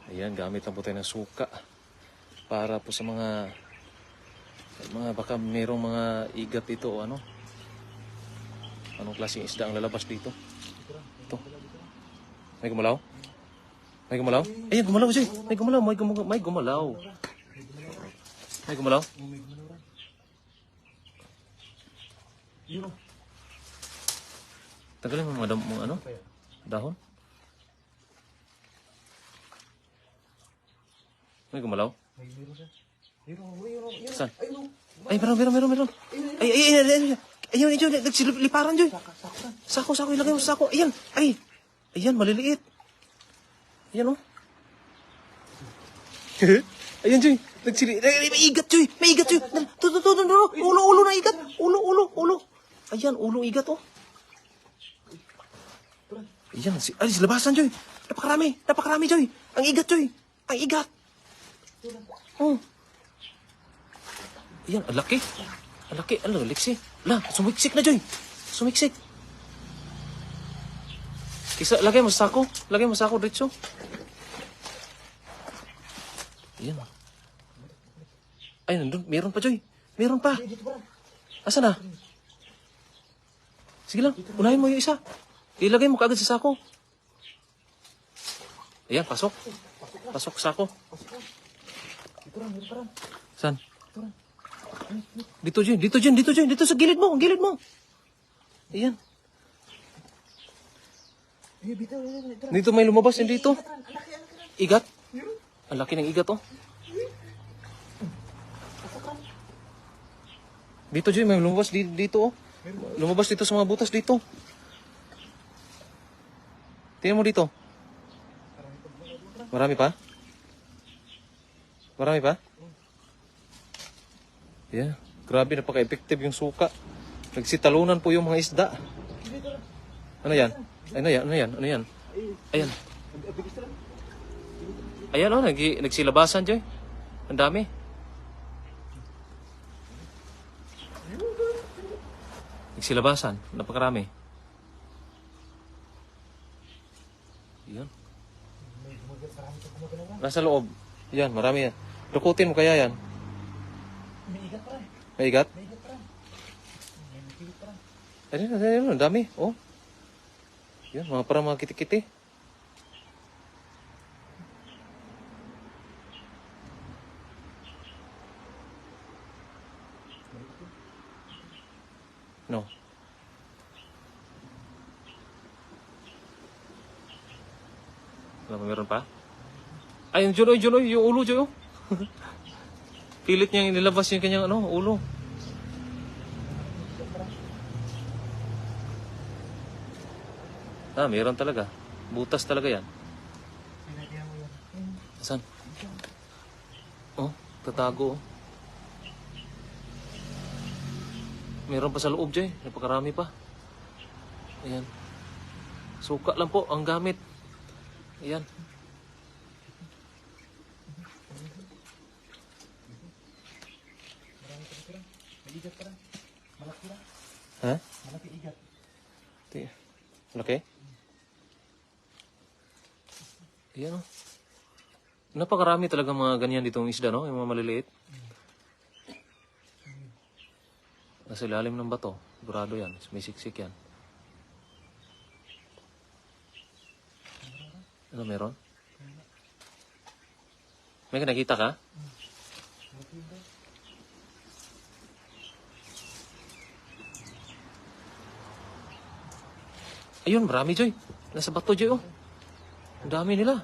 Ayan, gamit lang po tayo ng suka. Para po sa mga baka mayroong mga igat dito o ano. Anong klaseng isda ang lalabas dito? Ito. May gumalaw? May gumalaw? Ayan, gumalaw siya. May gumalaw, may gumalaw. May gumalaw. May gumalaw? Tagalin mo mga ano? Dahon? May gumalaw? Saan? Ay, meron. Ay, ayun, nagsiliparan, Joy. Sako, ilagay mo sa sako. Ayan, ayan, maliliit. Ayan, oh. Ayan, Joy. May igat, Joy. Ulo na igat. Ulo. Ayan, ulo igat, oh. Ayan, silabasan, Joy. Napakarami, Joy. Ang igat, Joy. Ang igat. Oh. Ayan, ang laki. Ang liksi. Sumiksik na, Joy. Sumiksik. Lagay mo sa sako, Ritso. Ayan. Ay, nandun. Meron pa, Joy. Meron pa. Asa na? Sige lang, unahin mo yung isa. Ilagay mo kaagad sa sako. Ayan, pasok. Pasok sa sako. Saan? Dito, Joy. Dito sa gilid mo. Ayan. Dito may lumabas yung dito. Igat. Ang laki ng igat, oh. Dito, Joy, may lumabas dito, oh. Lumabas dito sa mga butas dito. Tingnan mo dito. Marami pa? Yeah. Grabe, napaka-effective yung suka. Nagsitalunan po yung mga isda. Ano yan? Ano yan? Ayan. Ayan, oh, nagsilabasan, Joy. Ang dami. Nagsilabasan. Napakarami. Yan. Nasa loob. Yan, marami yan. Dukutin mo kaya yan. May igat? Ayun, ang dami. Oh. Yan, parang mga kiti-kiti. No. Meron pa? Ay, yung Junoy, yung ulo, Joy, oh. Pilit niyang inilabas yung kanyang ulo. Meron talaga. Butas talaga yan. Saan? Oh, tatago, oh. Meron pa sa loob, Joy. Napakarami pa. Ayan. Suka lang po ang gamit. Ayan. Ha? Malaki igat. Malaki? Ayan, oh. Napakarami talaga mga ganyan ditong isda, no? Yung mga maliliit. Nasa ilalim ng bato. Burado yan. May siksik yan. Ano meron? May nakita ka? Ayun, marami, Joy. Nasa bato, Joy, oh. Ang dami nila.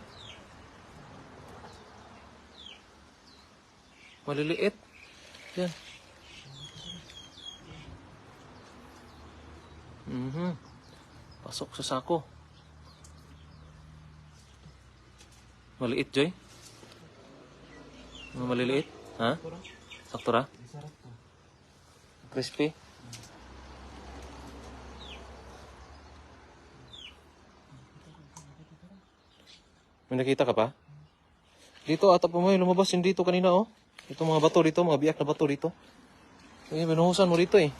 Maliliit. Yan. Pasok sa sako. Maliit, Joy. Mga maliliit. Ha? Sakto ra? Crispy. May nakita ka pa? Dito ata po may lumabas yung dito kanina, oh. Ito mga bato dito, mga biyak na bato dito. Eh, binuhusan mo dito, eh.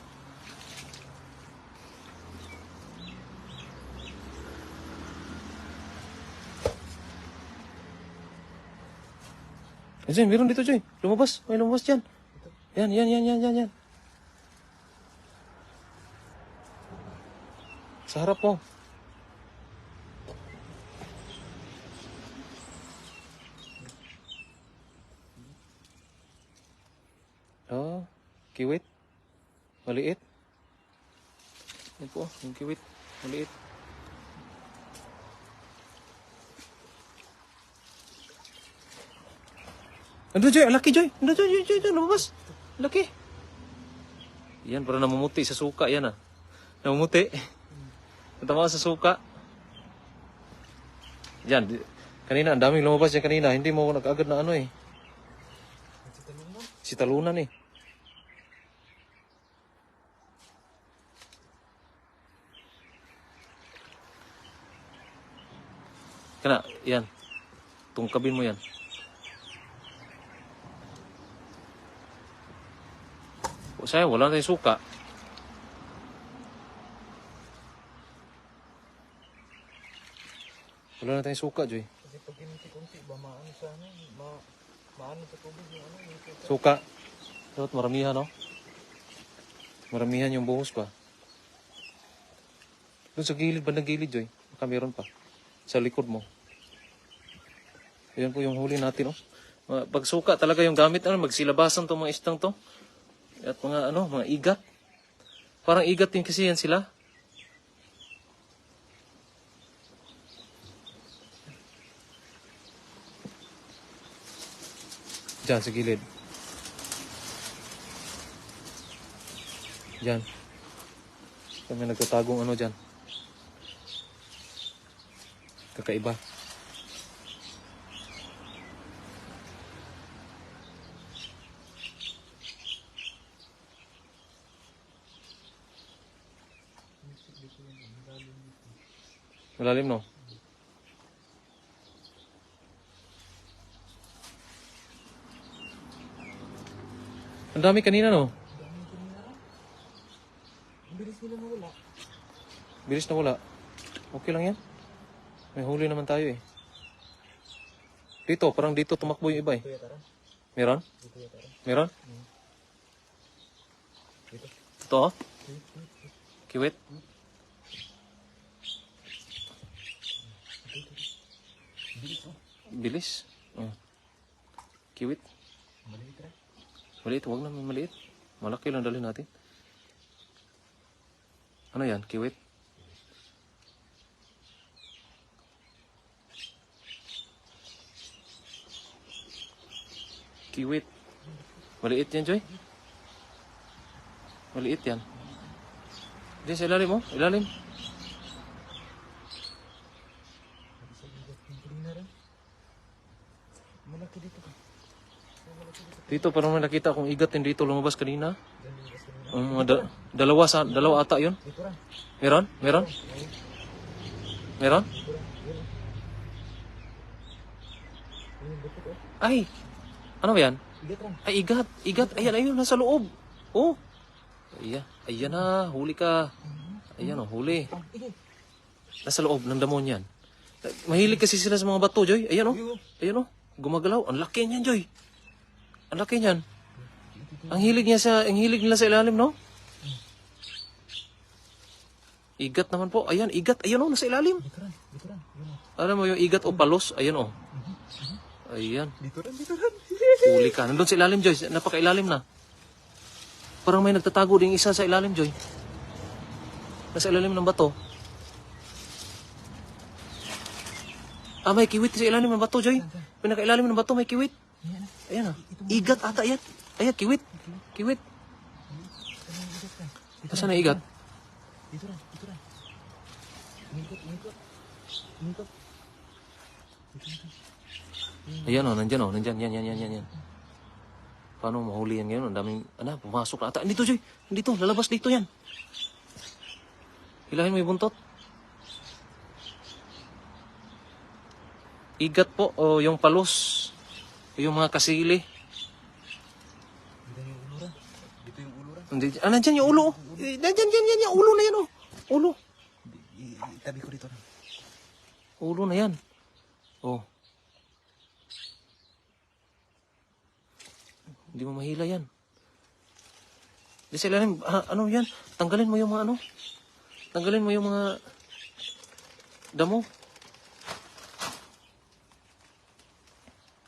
Ayan, meron dito, Joy. Lumabas. May lumabas dyan. Yan. Sa harap mo. Oh, kiwit. Maliit. Yan po, yung kiwit. Maliit. Ando, Joy. Ang laki, Joy. Ando, Joy. Lumabas. Laki. Yan, para namumuti sa suka. Yan, ah. Namumuti. Natama sa suka. Yan. Kanina, ang daming lumabas yan kanina. Hindi mo nag-agad na ano eh. Si talunan eh. Kana, yan. Tungkabin mo yan. O sayang, wala na tayong suka. Wala na tayong suka, Joy. Kasi pag kinunti-kunti ba, maano sa ano, maano sa tubig yung ano, yung suka. Suka. Dapat maramihan, no? Maramihan yung buhos pa. Doon sa gilid, bandang gilid, Joy. Baka meron pa. Sa likod mo. Ayan po yung huli natin, oh. Pag suka talaga yung gamit, ano, magsilabasan to mga istang to. At mga, ano, mga igat. Parang igat din kasi yan sila. Diyan, sa gilid. Diyan. Kami nagtatagong ano dyan. Kakaiba. Malalim, no? Ang dami kanina, no? Ang bilis nila nawala. Bilis na wala. Okay lang yan. May huli naman tayo eh. Dito, parang dito tumakbo yung iba eh. Dito yata rin. Meron? Dito yata rin. Meron? Dito. Ito, oh. Kiwit. Bilis oh. Bilis. Oh. Kiwit. Maliit rin. Maliit, huwag naman maliit. Malaki lang dalhin natin. Ano yan? Kiwit? Kiwit. Maliit yan, Joy. Maliit yan. Diyan sa ilalim, oh. Ilalim. Sa bigat ng kulina rin. Malaki dito ka. Dito, parang may nakita akong igat din dito lumabas kanina. Diyan yung kasi nila. Ang mga dalawa ata yun. Dito rin. Meron? Meron? Meron? Dito rin. Yun yung butot oh. Ay! Ano ba yan? Bigat rin. Ay, igat. Igat. Ayan, ayun. Nasa loob. Oh. Ayan. Ayan na. Huli ka. Ayan, oh. Huli. Nasa loob ng damon yan. Mahilig kasi sila sa mga bato, Joy. Ayan, oh. Ayan, oh. Gumagalaw. Ang laki niyan, Joy. Ang laki niyan. Ang hilig nila sa ilalim, no? Igat naman po. Ayan, igat. Ayan, oh. Nasa ilalim. Dito rin. Dito rin. Yun oh. Alam mo yung igat o palos? Ayan, oh. Ayan. Dito rin. Dito rin. Huli ka. Nandun sa ilalim, Joy. Napaka-ilalim na. Parang may nagtatago ding isa sa ilalim, Joy. Nasa ilalim ng bato. Ah, may kiwit sa ilalim ng bato, Joy. Pinaka-ilalim ng bato, may kiwit. Ayan. Ayan ah. Igat ata yan. Ayan, kiwit. Kiwit. Nasaan na igat? Dito rin. Dito rin. Umikot. Umikot. Umikot. Ayan oh, nandyan oh. Nandyan. Yan. Paano mahuli yan ngayon? Ang daming, pumasok na ata. Dito, Joy. Dito, lalabas dito yan. Hilahin mo yung buntot. Igat po, o yung palos. O yung mga kasili. Dito yung ulo rin. Dito yung ulo rin. Nandyan yung ulo. Nandyan, yan. Ulo na yan oh. Ulo. Itabi ko dito rin. Ulo na yan. Oh. Hindi mo mahila yan. Di sa ilalim, ano yan? Tanggalin mo yung mga ano. Tanggalin mo yung mga damo.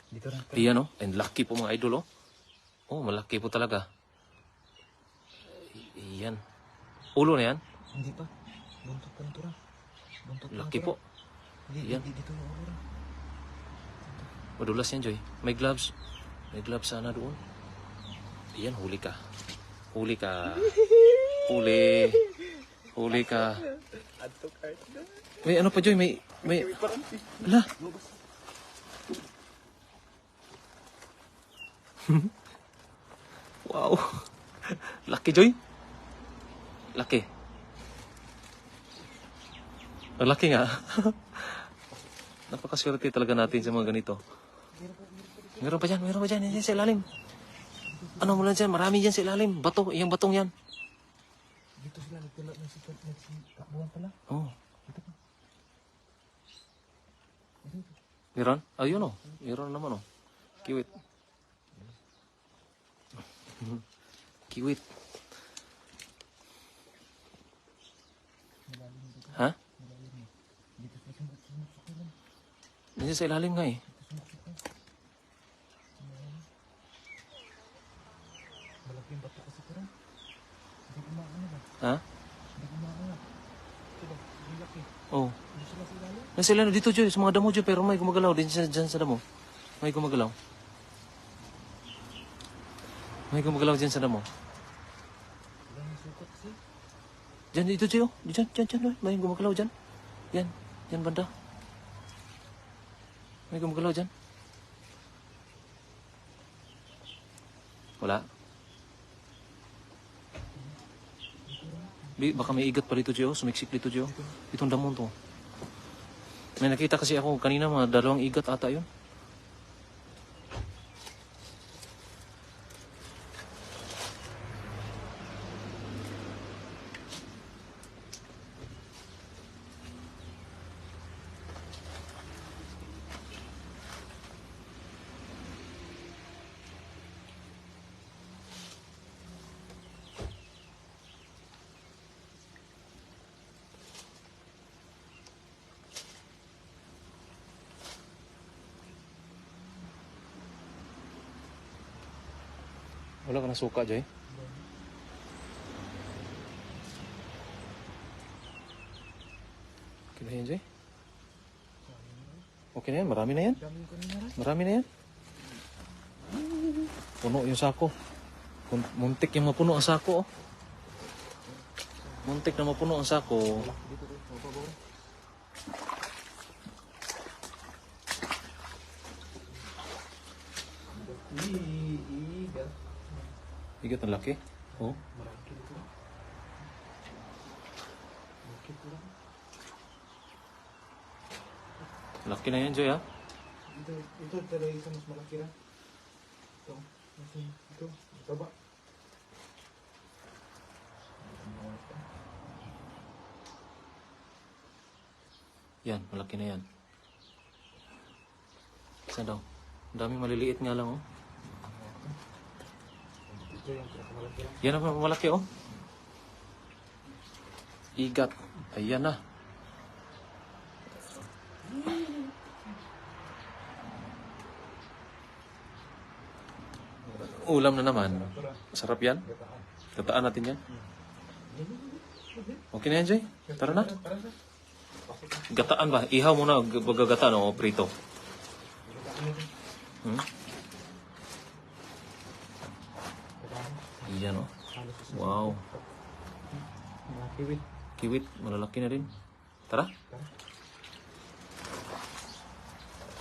Dito rin. Iyan oh. And lucky po mga idol oh. Oh, malaki po talaga. Iyan. Ulo na yan. Hindi pa. Buntot pa nito ra. Buntot pa Laki nito, po. ra. Hindi, Yan. dito yung ulo ra. Madulas yan, Joy. May gloves. May gloves sana doon. Iyan, huli ka. Huli ka. Huli. Huli ka. Adto card na. May ano pa, Joy? May... Ala. Wow. Laki, Joy. Laki. Ang laki nga. Napakaswerte talaga natin sa mga ganito. Meron pa dyan. Meron pa dyan. Yan sa ilalim. Ano mo lang dyan? Marami dyan sa ilalim. Bato. Yung batong yan. Dito sila nagtula ng nagsitakbuhan pala. Oh. Dito pa. Meron? Ayun oh. Meron naman oh. Kiwit. Kiwit. Ha? Dito sila sumusok lang. Nandiyan sa ilalim nga eh. Sumusok lang. Malaking bato kasi pero. Hindi kumaano ba? Ha? Hindi kumaano. Diba? Ang laki. Oh. Dito sila sa ilalim. Nasa ilalim dito Joy. Sa mga damo Joy. Pero may gumagalaw din dyan sa damo. May gumagalaw. May gumagalaw dyan sa damo. Wala nang sukat kasi. Dyan dito Joy oh. Dyan. Joy. May gumagalaw dyan. Yan. Yan banda. May gumagalaw dyan. Wala. Baka may igat pa dito, Gio. Sumiksik dito, Gio. Itong damon to. May nakita kasi ako kanina, mga 2 igat ata yun. Wala ka na suka, Joy? Okay na yan, Joy? Okay na yan, marami na yan. Dami yung kanina rin. Marami na yan. Puno yung sako. Muntik yung mapuno ang sako, oh. Muntik na mapuno ang sako. Dito rin. Mapabawin. Iiga. Igat ang laki. Oh. Marami dito. Marami lang. Laki na yan, Joy, ha? Ito talaga isa mas malaki rin. Ito. Ito. Baba. Yan, malaki na yan. Saan daw? Ang daming maliliit nga lang, oh. Ito yung pinakamalaki rin. Yan ang malaki, oh. Igat. Ayan na. Ulam na naman. Sarap yan. Gataan natin yan. Okay na yan, Jay? Tara na. Gataan ba? Ihaw mo na. Gagataan o prito. Hmm? Iyan, oh. Wow. Mga kiwit. Kiwit. Malalaki na rin. Tara. Tara.